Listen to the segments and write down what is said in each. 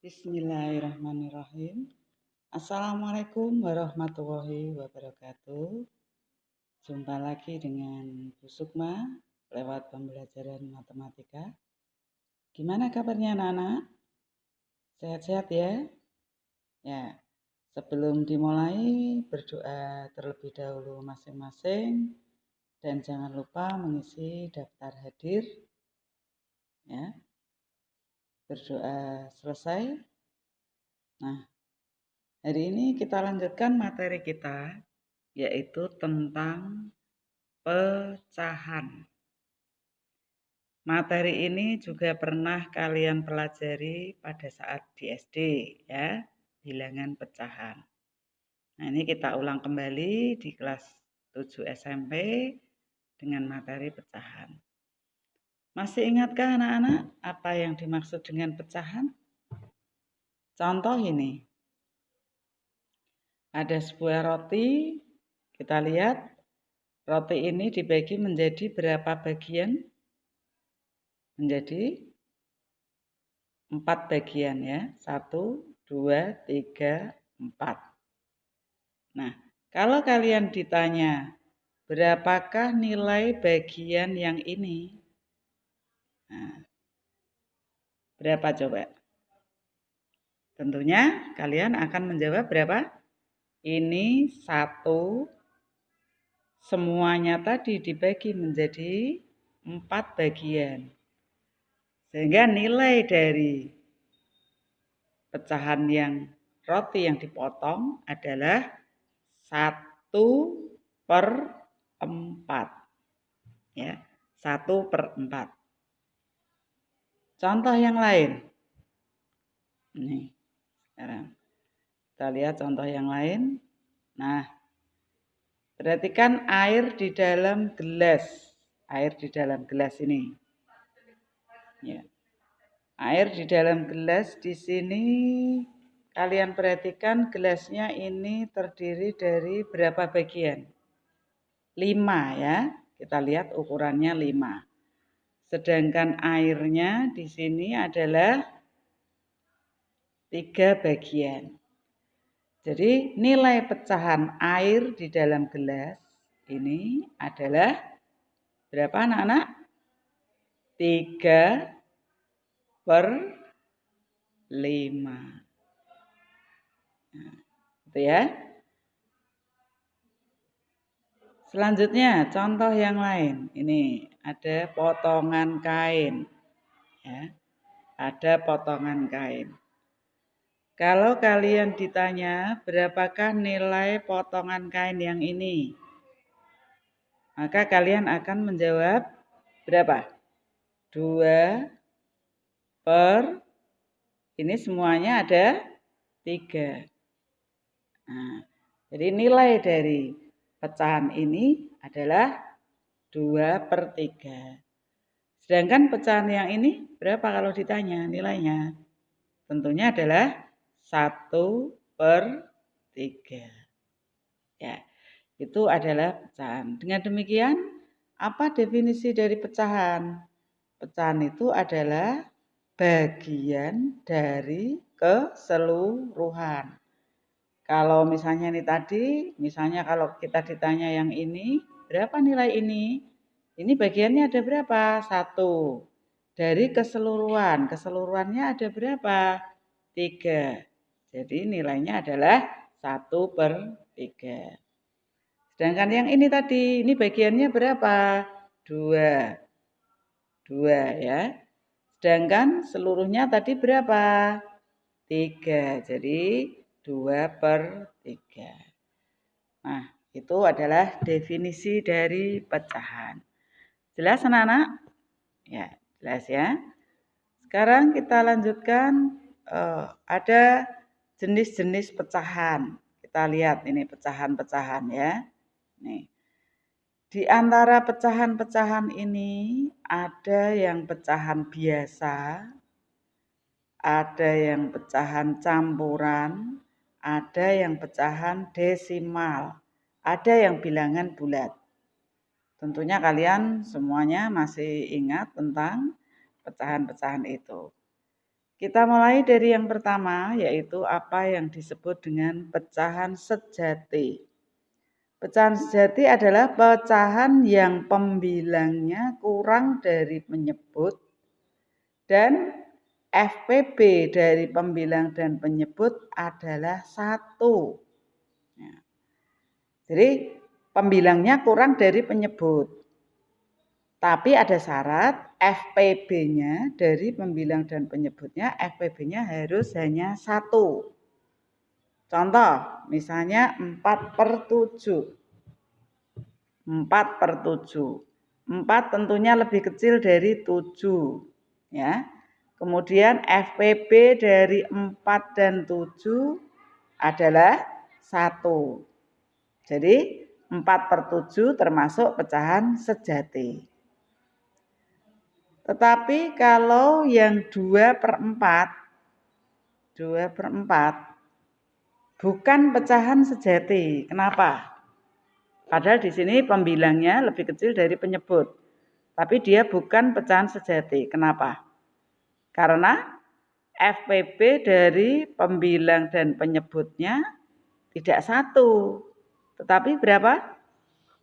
Bismillahirrahmanirrahim. Assalamualaikum warahmatullahi wabarakatuh. Jumpa lagi dengan Bu Sukma lewat pembelajaran matematika. Gimana kabarnya anak-anak? Sehat-sehat ya? Ya, sebelum dimulai berdoa terlebih dahulu masing-masing dan jangan lupa mengisi daftar hadir. Ya, berdoa selesai. Nah, hari ini kita lanjutkan materi kita, yaitu tentang pecahan. Materi ini juga pernah kalian pelajari pada saat di SD, ya, bilangan pecahan. Nah, ini kita ulang kembali di kelas 7 SMP dengan materi pecahan. Masih ingatkah anak-anak apa yang dimaksud dengan pecahan? Contoh ini. Ada sebuah roti, kita lihat roti ini dibagi menjadi berapa bagian? Menjadi 4 bagian ya. 1, 2, 3, 4. Nah, kalau kalian ditanya berapakah nilai bagian yang ini? Nah, berapa coba? Tentunya kalian akan menjawab berapa? Ini 1, semuanya tadi dibagi menjadi 4 bagian. Sehingga nilai dari pecahan yang roti yang dipotong adalah 1/4. Ya, 1/4. Contoh yang lain. Ini, sekarang kita lihat contoh yang lain. Nah, perhatikan air di dalam gelas. Air di dalam gelas ini. Ya. Air di dalam gelas di sini kalian perhatikan gelasnya ini terdiri dari berapa bagian? 5 ya. Kita lihat ukurannya 5. Sedangkan airnya di sini adalah 3 bagian. Jadi nilai pecahan air di dalam gelas ini adalah berapa anak-anak? 3/5. Nah, itu ya. Selanjutnya contoh yang lain. Ini ada potongan kain. Ya. Ada potongan kain. Kalau kalian ditanya berapakah nilai potongan kain yang ini? Maka kalian akan menjawab berapa? 2 per, ini semuanya ada 3. Nah, jadi nilai dari pecahan ini adalah 2/3. Sedangkan pecahan yang ini berapa kalau ditanya nilainya? Tentunya adalah 1/3. Ya, itu adalah pecahan. Dengan demikian, apa definisi dari pecahan? Pecahan itu adalah bagian dari keseluruhan. Kalau misalnya ini tadi, misalnya kalau kita ditanya yang ini, berapa nilai ini? Ini bagiannya ada berapa? 1. Dari keseluruhan. Keseluruhannya ada berapa? 3. Jadi nilainya adalah 1/3. Sedangkan yang ini tadi, ini bagiannya berapa? 2. 2 ya. Sedangkan seluruhnya tadi berapa? 3. Jadi 2/3. Nah, itu adalah definisi dari pecahan. Jelas anak-anak? Ya, jelas ya. Sekarang kita lanjutkan, ada jenis-jenis pecahan. Kita lihat ini pecahan-pecahan ya. Nih. Di antara pecahan-pecahan ini ada yang pecahan biasa, ada yang pecahan campuran, ada yang pecahan desimal, ada yang bilangan bulat. Tentunya kalian semuanya masih ingat tentang pecahan-pecahan itu. Kita mulai dari yang pertama, yaitu apa yang disebut dengan pecahan sejati. Pecahan sejati adalah pecahan yang pembilangnya kurang dari penyebut dan FPB dari pembilang dan penyebut adalah 1. Ya. Jadi pembilangnya kurang dari penyebut. Tapi ada syarat FPB-nya dari pembilang dan penyebutnya, FPB-nya harus hanya 1. Contoh, misalnya 4/7. 4/7. 4 tentunya lebih kecil dari 7. Ya. Kemudian FPB dari 4 dan 7 adalah 1. Jadi 4/7 termasuk pecahan sejati. Tetapi kalau yang 2/4 bukan pecahan sejati. Kenapa? Padahal di sini pembilangnya lebih kecil dari penyebut. Tapi dia bukan pecahan sejati. Kenapa? Karena FPB dari pembilang dan penyebutnya tidak 1. Tetapi berapa?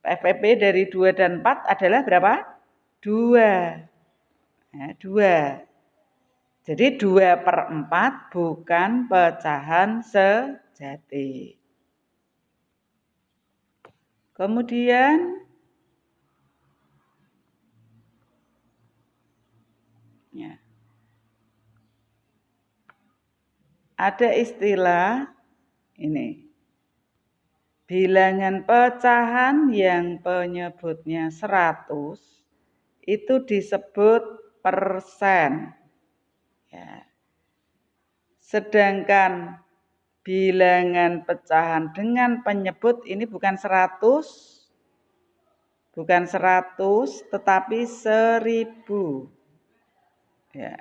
FPB dari 2 dan 4 adalah berapa? 2. Ya, 2. Jadi 2/4 bukan pecahan sejati. Kemudian ya, ada istilah ini. Bilangan pecahan yang penyebutnya 100 itu disebut persen. Ya. Sedangkan bilangan pecahan dengan penyebut ini bukan 100, tetapi 1000. Ya.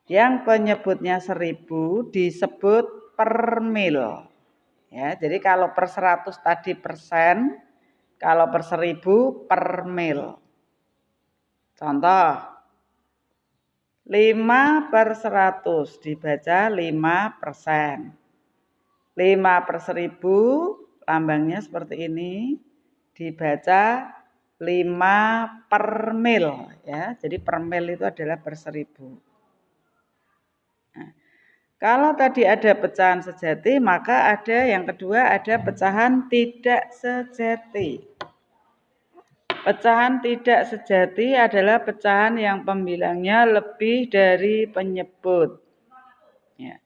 Yang penyebutnya 1000 disebut per mil. Ya, jadi kalau per 100 tadi persen, kalau per 1000 per mil. Contoh, 5/100 dibaca 5%. 5/1000 lambangnya seperti ini, dibaca 5 per mil. Ya, jadi per mil itu adalah per 1000. Nah, kalau tadi ada pecahan sejati, maka ada yang kedua, ada pecahan tidak sejati. Pecahan tidak sejati adalah pecahan yang pembilangnya lebih dari penyebut. Ya.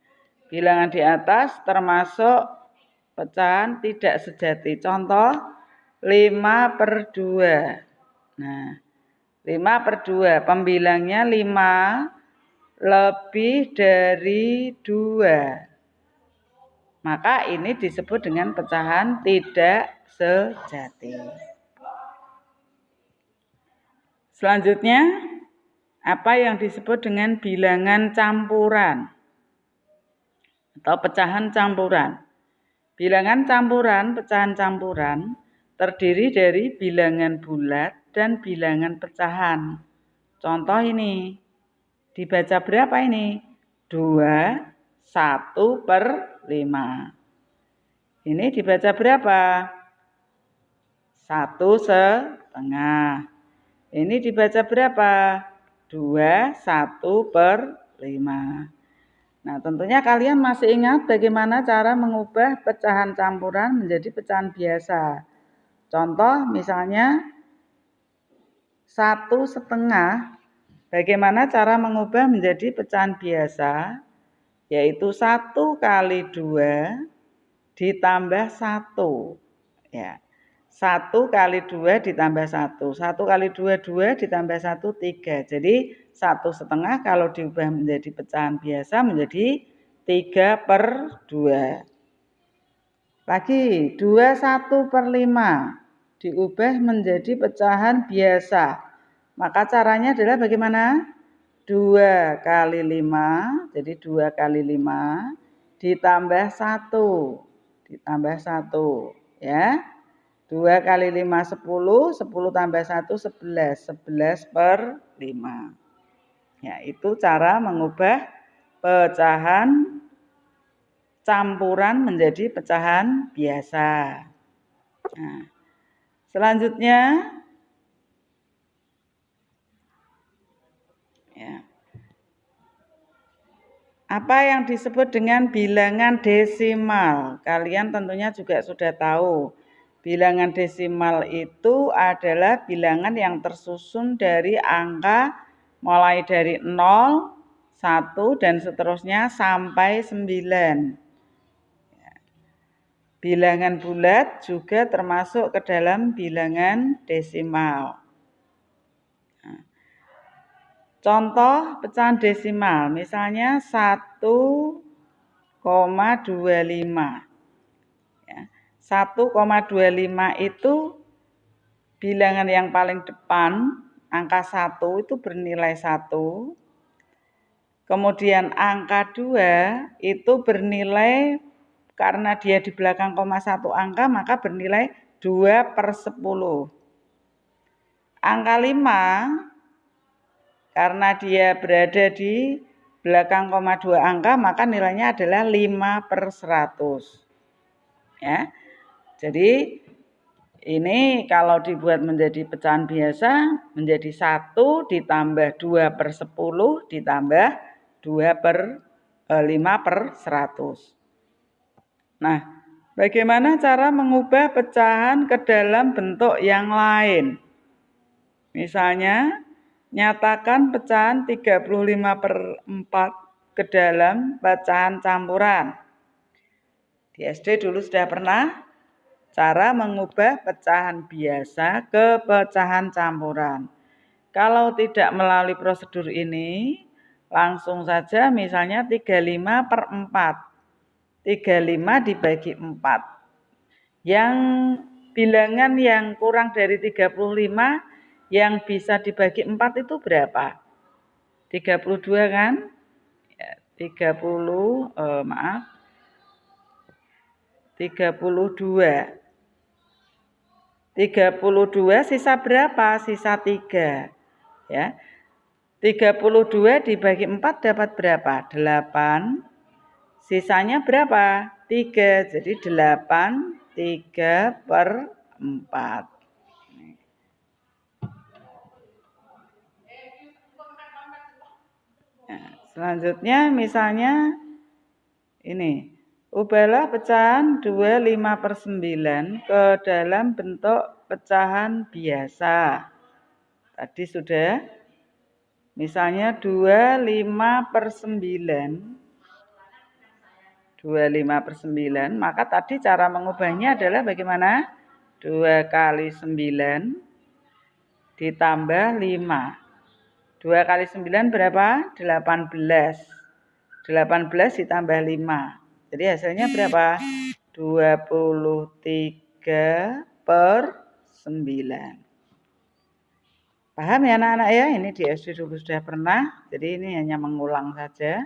Bilangan di atas termasuk pecahan tidak sejati. Contoh 5/2. Nah, 5/2 pembilangnya 5 lebih dari 2. Maka ini disebut dengan pecahan tidak sejati. Selanjutnya, apa yang disebut dengan bilangan campuran atau pecahan campuran. Bilangan campuran, pecahan campuran terdiri dari bilangan bulat dan bilangan pecahan. Contoh ini, dibaca berapa ini? 2, 1/5. Ini dibaca berapa? 1/2. Ini dibaca berapa? 2, 1/5. Nah, tentunya kalian masih ingat bagaimana cara mengubah pecahan campuran menjadi pecahan biasa. Contoh misalnya 1/2. Bagaimana cara mengubah menjadi pecahan biasa? Yaitu 1 kali 2 ditambah 1. Ya. 1 kali 2 ditambah 1. 1 kali 2, 2 ditambah 1, 3. Jadi 1/2 kalau diubah menjadi pecahan biasa menjadi 3/2. Lagi 2 1/5 diubah menjadi pecahan biasa. Maka caranya adalah bagaimana? 2 kali 5, jadi 2 kali 5 ditambah 1. Ditambah 1, ya. 2 kali 5, 10, 10 tambah 1, 11. 11/5. Ya, itu cara mengubah pecahan campuran menjadi pecahan biasa. Nah, selanjutnya ya, apa yang disebut dengan bilangan desimal? Kalian tentunya juga sudah tahu. Bilangan desimal itu adalah bilangan yang tersusun dari angka mulai dari 0, 1, dan seterusnya sampai 9. Bilangan bulat juga termasuk ke dalam bilangan desimal. Contoh pecahan desimal, misalnya 1,25. 1,25 itu bilangan yang paling depan, angka 1 itu bernilai 1. Kemudian angka 2 itu bernilai, karena dia di belakang koma 1 angka, maka bernilai 2/10. Angka 5, karena dia berada di belakang koma 2 angka, maka nilainya adalah 5/100. Ya. Jadi ini kalau dibuat menjadi pecahan biasa, menjadi 1 ditambah 2/10 ditambah 5/100. Nah, bagaimana cara mengubah pecahan ke dalam bentuk yang lain? Misalnya, nyatakan pecahan 35/4 ke dalam pecahan campuran. Di SD dulu sudah pernah cara mengubah pecahan biasa ke pecahan campuran. Kalau tidak melalui prosedur ini, langsung saja misalnya 35/4. 35 dibagi 4. Yang bilangan yang kurang dari 35 yang bisa dibagi 4 itu berapa? 32 kan? Ya, 32. 32 sisa berapa? Sisa 3. Ya. 32 dibagi 4 dapat berapa? 8. Sisanya berapa? 3. Jadi 8 3/4. Nah, selanjutnya misalnya ini. Ubahlah pecahan 25/9 ke dalam bentuk pecahan biasa. Tadi sudah. Misalnya 25/9. 25/9, maka tadi cara mengubahnya adalah bagaimana? 2 kali 9 ditambah 5. 2 kali 9 berapa? 18. 18 ditambah 5. Jadi hasilnya berapa? 23/9. Paham ya anak-anak ya? Ini di SD dulu sudah pernah, jadi ini hanya mengulang saja.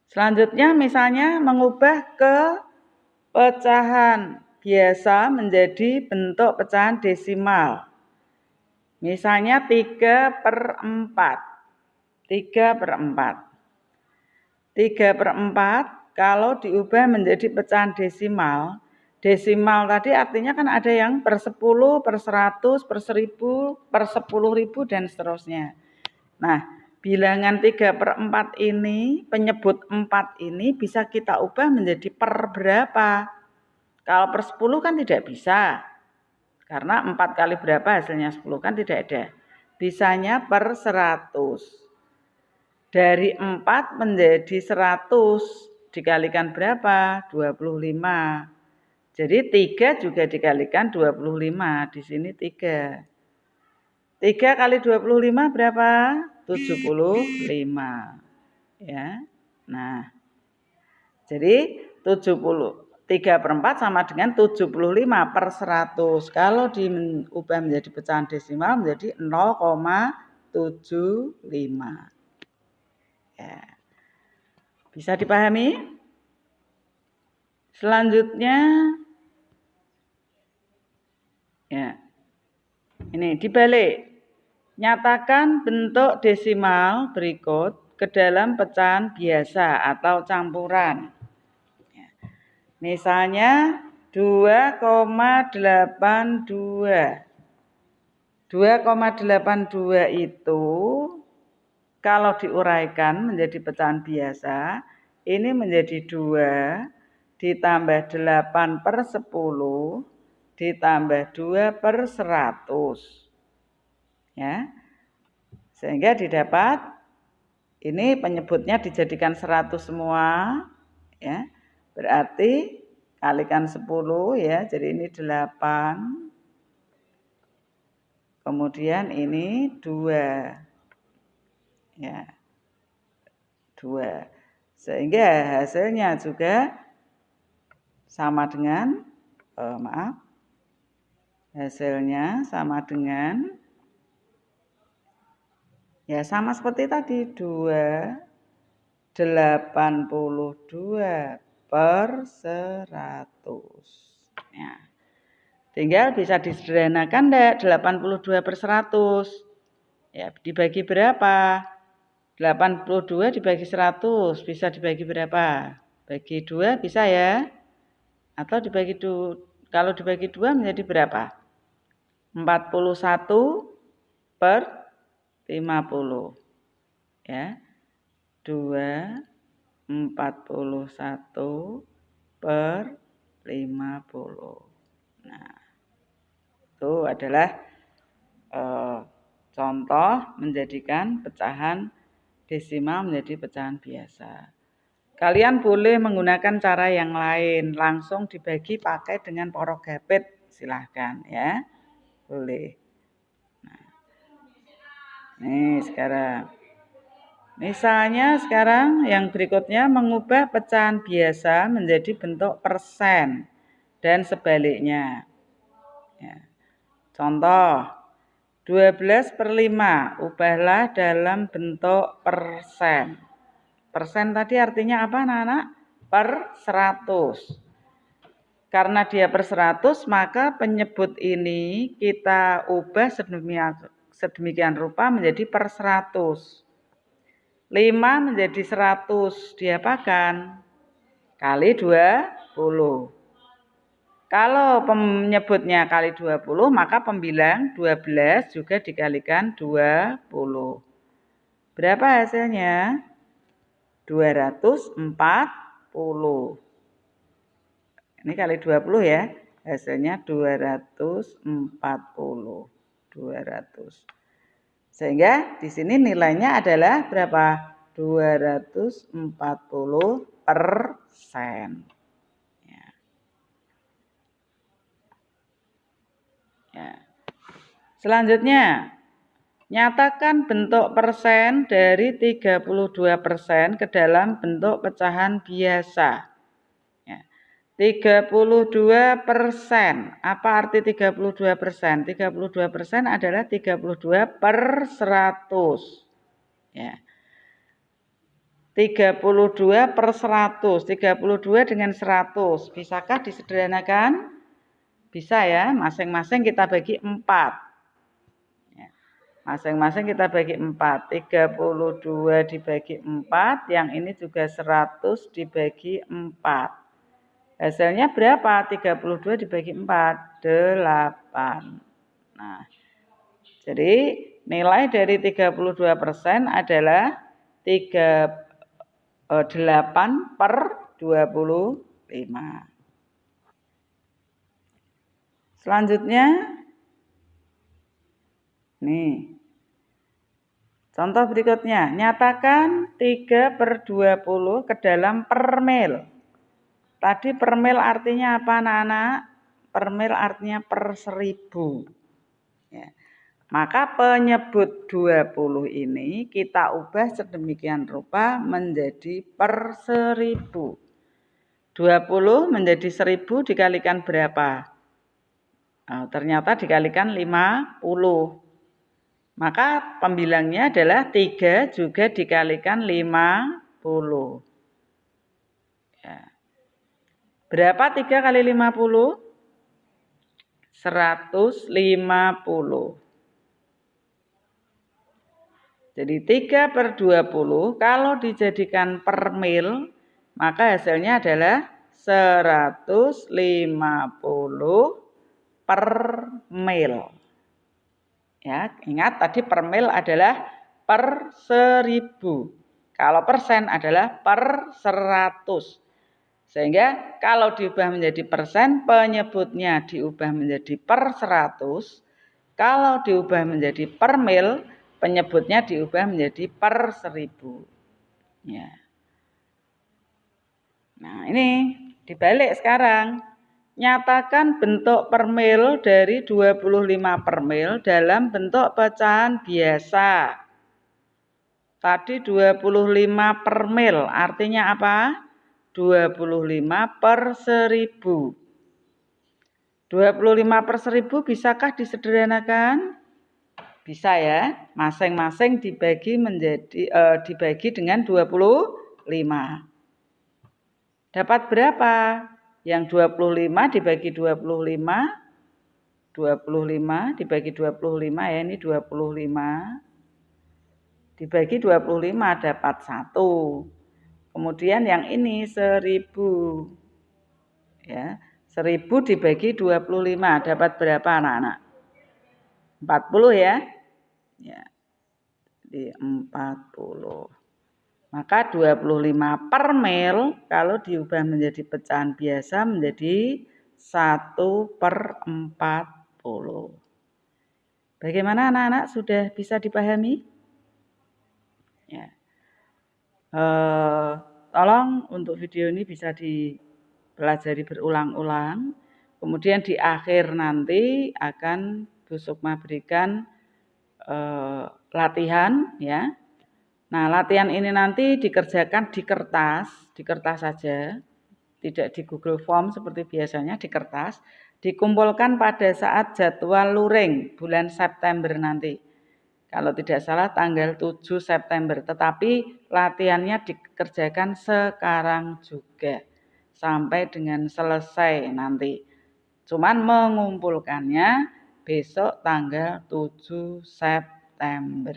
Selanjutnya misalnya mengubah ke pecahan biasa menjadi bentuk pecahan desimal. Misalnya 3/4. 3/4. 3/4 kalau diubah menjadi pecahan desimal. Desimal tadi artinya kan ada yang per 10, per 100, per 1000, per 10.000 dan seterusnya. Nah, bilangan 3/4 ini, penyebut 4 ini bisa kita ubah menjadi per berapa? Kalau per 10 kan tidak bisa. Karena 4 kali berapa hasilnya 10 kan tidak ada. Bisanya per 100. Dari 4 menjadi 100 dikalikan berapa? 25. Jadi 3 juga dikalikan 25. Di sini 3. 3 kali 25 berapa? 75. Ya. Nah. Jadi 3/4 sama dengan 75/100. Kalau diubah menjadi pecahan desimal menjadi 0,75. Ya. Bisa dipahami? Selanjutnya ya. Ini dibalik. Nyatakan bentuk desimal berikut ke dalam pecahan biasa atau campuran. Misalnya 2,82. 2,82 itu kalau diuraikan menjadi pecahan biasa, ini menjadi 2 ditambah 8/10 ditambah 2/100. Ya. Sehingga didapat ini penyebutnya dijadikan 100 semua, ya. Berarti kalikan 10 ya, jadi ini 8. Kemudian ini 2. Ya. 2. Sehingga hasilnya juga sama dengan hasilnya sama dengan ya sama seperti tadi 2,82/100. Ya. Tinggal bisa disederhanakan enggak 82/100. Ya, dibagi berapa? 82 dibagi 100 bisa dibagi berapa? Bagi 2 bisa ya? Atau dibagi kalau dibagi 2 menjadi berapa? 41/50. Ya. 2/41/50. Nah, itu adalah contoh menjadikan pecahan desimal menjadi pecahan biasa. Kalian boleh menggunakan cara yang lain, langsung dibagi pakai dengan porogapit, silahkan ya, boleh. Nah, nih sekarang, misalnya sekarang yang berikutnya mengubah pecahan biasa menjadi bentuk persen dan sebaliknya. Ya. Contoh, 12/5 ubahlah dalam bentuk persen. Persen tadi artinya apa anak-anak? Per 100. Karena dia per 100 maka penyebut ini kita ubah sedemikian rupa menjadi per 100. 5 menjadi 100 diapakan? Kali 20. Kalau penyebutnya kali 20, maka pembilang 12 juga dikalikan 20. Berapa hasilnya? 240. Ini kali 20 ya. Hasilnya 240. 200. Sehingga di sini nilainya adalah berapa? 240%. Ya. Selanjutnya, nyatakan bentuk persen dari 32% ke dalam bentuk pecahan biasa. Ya. 32%. Apa arti 32%? 32% adalah 32/100. Ya. 32/100. 32 dengan 100. Bisakah disederhanakan? Bisa ya, masing-masing kita bagi 4. Ya. Masing-masing kita bagi 4. 32 dibagi 4, yang ini juga 100 dibagi 4. Hasilnya berapa? 32 dibagi 4, 8. Nah, jadi nilai dari 32% adalah 8/25. Selanjutnya, nih, contoh berikutnya, nyatakan 3/20 ke dalam per mil. Tadi per mil artinya apa anak-anak? Per mil artinya per 1000. Ya. Maka penyebut 20 ini kita ubah sedemikian rupa menjadi per 1000. 20 menjadi 1000 dikalikan berapa? Nah, ternyata dikalikan 50. Maka pembilangnya adalah 3 juga dikalikan 50. Ya. Berapa 3 kali 50? 150. Jadi 3/20 kalau dijadikan per mil, maka hasilnya adalah 150 per mil. Ya, ingat tadi per mil adalah per 1000. Kalau persen adalah per 100. Sehingga kalau diubah menjadi persen, penyebutnya diubah menjadi per 100. Kalau diubah menjadi per mil, penyebutnya diubah menjadi per 1000. Ya. Nah, ini dibalik sekarang. Nyatakan bentuk per mil dari 25 per mil dalam bentuk pecahan biasa. Tadi 25 per mil, artinya apa? 25 per 1000. 25 per 1000 bisakah disederhanakan? Bisa ya, masing-masing dibagi dengan 25. Dapat berapa? Yang 25 dibagi 25, 25 dibagi 25 ya, ini 25. Dibagi 25 dapat 1. Kemudian yang ini 1000. Ya, 1000 dibagi 25 dapat berapa anak-anak? 40 ya. Ya. Di 40. Maka 25 per mil kalau diubah menjadi pecahan biasa menjadi 1/40. Bagaimana anak-anak, sudah bisa dipahami? Ya. Tolong untuk video ini bisa dipelajari berulang-ulang. Kemudian di akhir nanti akan Bu Sukma berikan latihan ya. Nah, latihan ini nanti dikerjakan di kertas saja, tidak di Google Form seperti biasanya, di kertas, dikumpulkan pada saat jadwal luring bulan September nanti. Kalau tidak salah tanggal 7 September, tetapi latihannya dikerjakan sekarang juga sampai dengan selesai nanti. Cuman mengumpulkannya besok tanggal 7 September.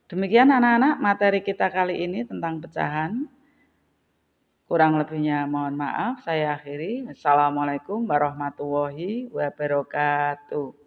Demikian anak-anak materi kita kali ini tentang pecahan. Kurang lebihnya mohon maaf, saya akhiri. Wassalamualaikum warahmatullahi wabarakatuh.